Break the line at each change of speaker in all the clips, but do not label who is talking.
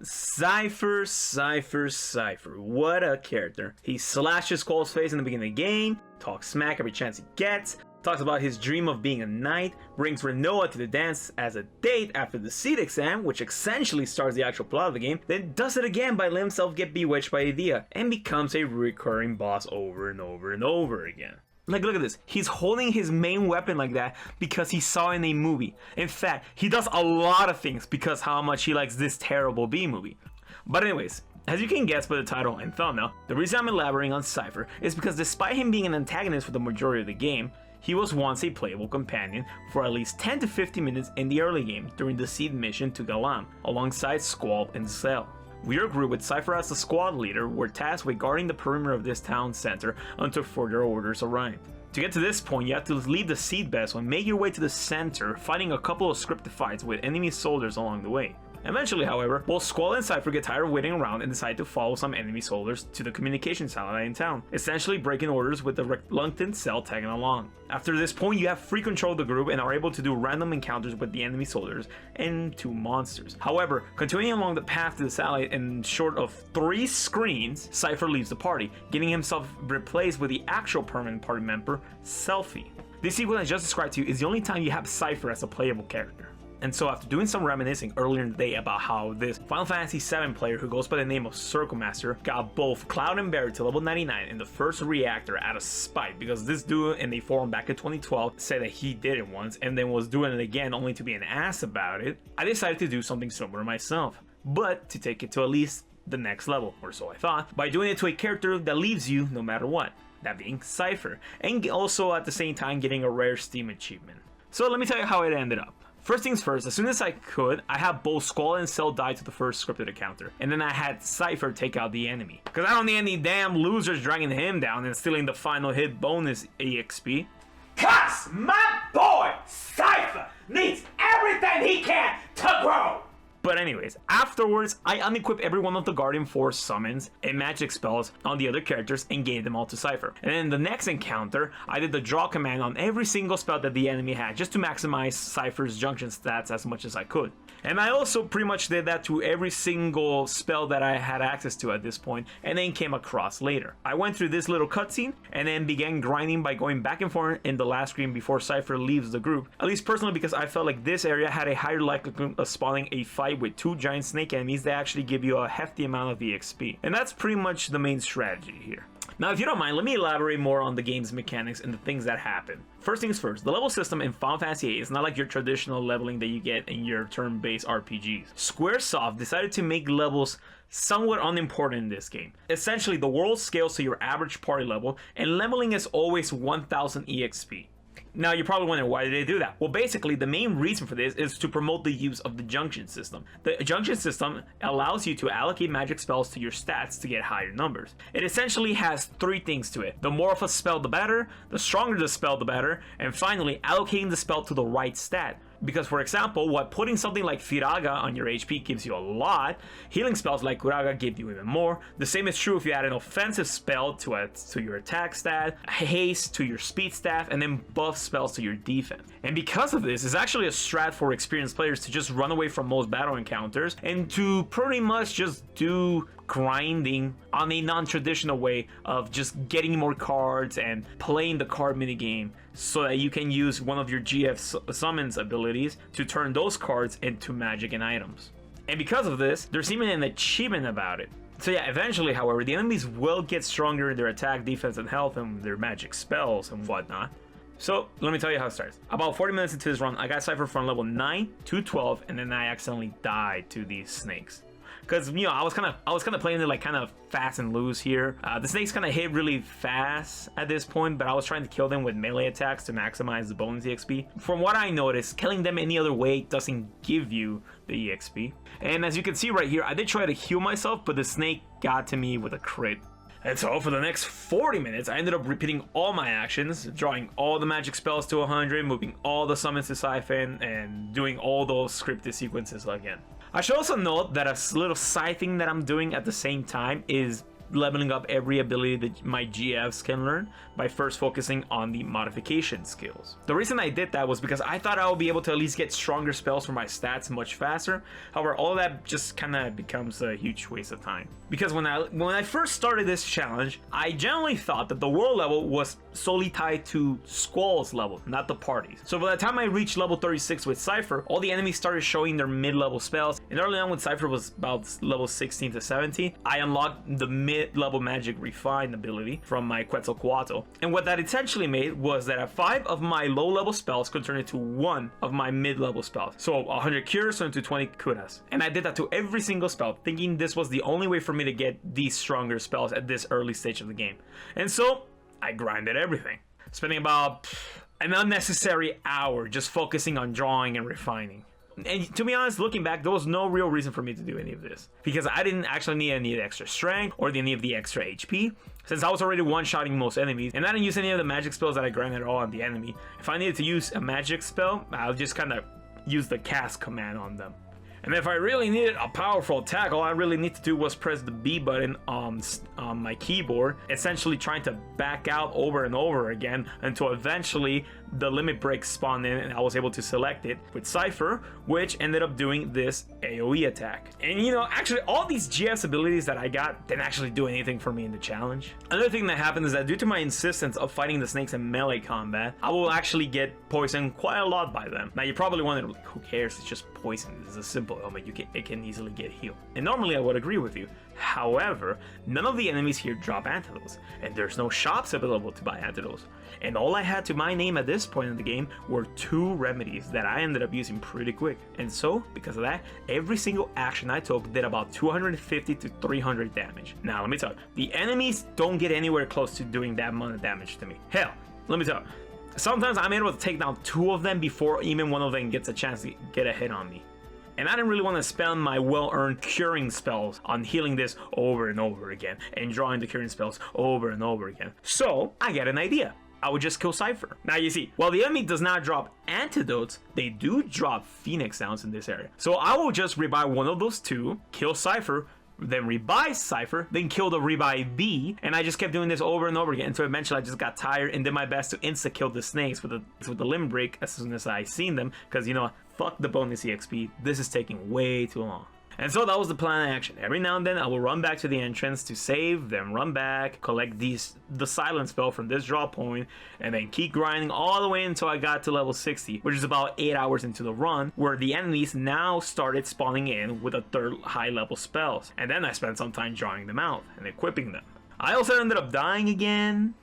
Seifer, Seifer, Seifer. What a character. He slashes Skull's face in the beginning of the game, talks smack every chance he gets, talks about his dream of being a knight, brings Renoa to the dance as a date after the seed exam, which essentially starts the actual plot of the game, then does it again by letting himself get bewitched by Idea, and becomes a recurring boss over and over and over again. Like, look at this. He's holding his main weapon like that because he saw it in a movie. In fact, he does a lot of things because how much he likes this terrible B movie. But anyways, as you can guess by the title and thumbnail, the reason I'm elaborating on Seifer is because despite him being an antagonist for the majority of the game, he was once a playable companion for at least 10 to 15 minutes in the early game during the seed mission to Galam, alongside Squall and Cell. Your group, with Seifer as the squad leader, were tasked with guarding the perimeter of this town center until further orders arrived. To get to this point, you have to leave the seed vessel and make your way to the center, fighting a couple of scripted fights with enemy soldiers along the way. Eventually, however, both Squall and Seifer get tired of waiting around and decide to follow some enemy soldiers to the communication satellite in town, essentially breaking orders with the reluctant Cell tagging along. After this point, you have free control of the group and are able to do random encounters with the enemy soldiers and 2 monsters. However, continuing along the path to the satellite and short of 3 screens, Seifer leaves the party, getting himself replaced with the actual permanent party member, Selfie. This sequence I just described to you is the only time you have Seifer as a playable character. And so after doing some reminiscing earlier in the day about how this Final Fantasy VII player who goes by the name of Circle Master got both Cloud and Barry to level 99 in the first reactor out of spite because this dude in the forum back in 2012 said that he did it once and then was doing it again only to be an ass about it, I decided to do something similar myself, but to take it to at least the next level, or so I thought, by doing it to a character that leaves you no matter what, that being Seifer, and also at the same time getting a rare Steam achievement. So let me tell you how it ended up. First things first, as soon as I could, I had both Squall and Cell die to the first scripted encounter, and then I had Seifer take out the enemy. Because I don't need any damn losers dragging him down and stealing the final hit bonus EXP. Cause my boy Seifer needs everything he can to grow! But anyways, afterwards, I unequipped every one of the Guardian Force summons and magic spells on the other characters and gave them all to Seifer. And then the next encounter, I did the draw command on every single spell that the enemy had just to maximize Seifer's junction stats as much as I could. And I also pretty much did that to every single spell that I had access to at this point and then came across later. I went through this little cutscene and then began grinding by going back and forth in the last screen before Seifer leaves the group. At least personally, because I felt like this area had a higher likelihood of spawning a fight with 2 giant snake enemies that actually give you a hefty amount of EXP. And that's pretty much the main strategy here. Now, if you don't mind, let me elaborate more on the game's mechanics and the things that happen. First things first, the level system in Final Fantasy VIII is not like your traditional leveling that you get in your turn-based RPGs. Squaresoft decided to make levels somewhat unimportant in this game. Essentially, the world scales to your average party level, and leveling is always 1000 EXP. Now, you're probably wondering, why did they do that? Well, basically, the main reason for this is to promote the use of the junction system. The junction system allows you to allocate magic spells to your stats to get higher numbers. It essentially has 3 things to it. The more of a spell, the better. The stronger the spell, the better. And finally, allocating the spell to the right stat. Because, for example, while putting something like Firaga on your HP gives you a lot, healing spells like Kuraga give you even more. The same is true if you add an offensive spell to your attack stat, haste to your speed stat, and then buff spells to your defense. And because of this, it's actually a strat for experienced players to just run away from most battle encounters and to pretty much just do grinding on a non-traditional way of just getting more cards and playing the card minigame so that you can use one of your GF summons abilities to turn those cards into magic and items. And because of this, there's even an achievement about it. So yeah, eventually, however, the enemies will get stronger in their attack, defense, and health, and their magic spells and whatnot. So let me tell you how it starts. About 40 minutes into this run, I got Seifer from level 9 to 12, and then I accidentally died to these snakes. Because, you know, I was kind of playing it like kind of fast and loose here. The snakes kind of hit really fast at this point, but I was trying to kill them with melee attacks to maximize the bonus EXP. From what I noticed, killing them any other way doesn't give you the EXP. And as you can see right here, I did try to heal myself, but the snake got to me with a crit. And so for the next 40 minutes, I ended up repeating all my actions, drawing all the magic spells to 100, moving all the summons to Siphon, and doing all those scripted sequences again. I should also note that a little side thing that I'm doing at the same time is leveling up every ability that my GFs can learn by first focusing on the modification skills. The reason I did that was because I thought I would be able to at least get stronger spells for my stats much faster. However, all that just kind of becomes a huge waste of time. Because when I first started this challenge, I generally thought that the world level was solely tied to Squall's level, not the party's. So by the time I reached level 36 with Seifer, all the enemies started showing their mid-level spells, and early on when Seifer was about level 16 to 17, I unlocked the mid-level magic refined ability from my Quetzalcoatl. And what that essentially made was that 5 of my low-level spells could turn into 1 of my mid-level spells. So 100 cures turned into 20 kudas. And I did that to every single spell, thinking this was the only way for me to get these stronger spells at this early stage of the game. And so I grinded everything, spending about an unnecessary hour just focusing on drawing and refining. And to be honest, looking back, there was no real reason for me to do any of this, because I didn't actually need any of the extra strength or any of the extra HP, since I was already one-shotting most enemies, and I didn't use any of the magic spells that I grinded all on the enemy. If I needed to use a magic spell, I'll just kind of use the cast command on them. And if I really needed a powerful attack, all I really need to do was press the B button on my keyboard, essentially trying to back out over and over again until eventually the limit break spawned in and I was able to select it with Seifer, which ended up doing this AoE attack. And you know, actually all these GS abilities that I got didn't actually do anything for me in the challenge. Another thing that happened is that due to my insistence of fighting the snakes in melee combat, I will actually get poisoned quite a lot by them. Now you're probably wondering, who cares, it's just poison, it's a simple ailment, it can easily get healed. And normally I would agree with you. However, none of the enemies here drop antidotes, and there's no shops available to buy antidotes. And all I had to my name at this point in the game were 2 remedies that I ended up using pretty quick. And so, because of that, every single action I took did about 250 to 300 damage. Now, let me tell you, the enemies don't get anywhere close to doing that amount of damage to me. Hell, let me tell you, sometimes I'm able to take down 2 of them before even one of them gets a chance to get a hit on me. And I didn't really want to spend my well-earned curing spells on healing this over and over again and drawing the curing spells over and over again. So I get an idea. I would just kill Seifer. Now you see, while the enemy does not drop antidotes, they do drop Phoenix sounds in this area. So I will just rebuy one of those 2, kill Seifer, then rebuy Seifer, then kill the rebuy B, and I just kept doing this over and over again until eventually I just got tired and did my best to insta-kill the snakes with the limb break as soon as I seen them, because you know, fuck the bonus EXP, this is taking way too long. And so that was the plan of action. Every now and then I will run back to the entrance to save, then run back, collect the silent spell from this draw point, and then keep grinding all the way until I got to level 60, which is about 8 hours into the run, where the enemies now started spawning in with a 3rd high level spells. And then I spent some time drawing them out and equipping them. I also ended up dying again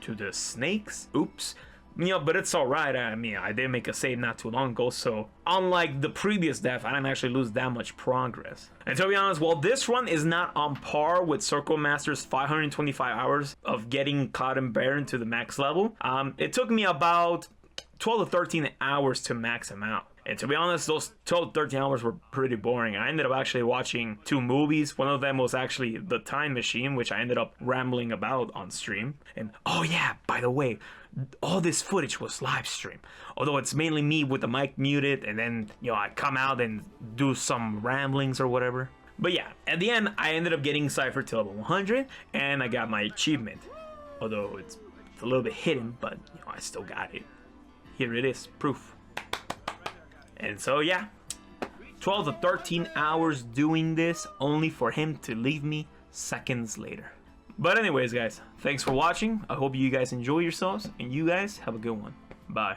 to the snakes. Oops. You know, but it's alright. I mean, I did make a save not too long ago, so unlike the previous death, I didn't actually lose that much progress. And to be honest, while this run is not on par with Circle Master's 525 hours of getting Cloud and Baron to the max level, it took me about 12 to 13 hours to max him out. And to be honest, those 12 to 13 hours were pretty boring. I ended up actually watching 2 movies. One of them was actually The Time Machine, which I ended up rambling about on stream. And oh yeah, by the way, all this footage was live stream. Although it's mainly me with the mic muted, and then, you know, I come out and do some ramblings or whatever. But yeah, at the end, I ended up getting Seifer to level 100, and I got my achievement. Although it's a little bit hidden, but you know, I still got it. Here it is, proof. And so yeah, 12 to 13 hours doing this only for him to leave me seconds later. But anyways guys, thanks for watching. I hope you guys enjoy yourselves and you guys have a good one. Bye.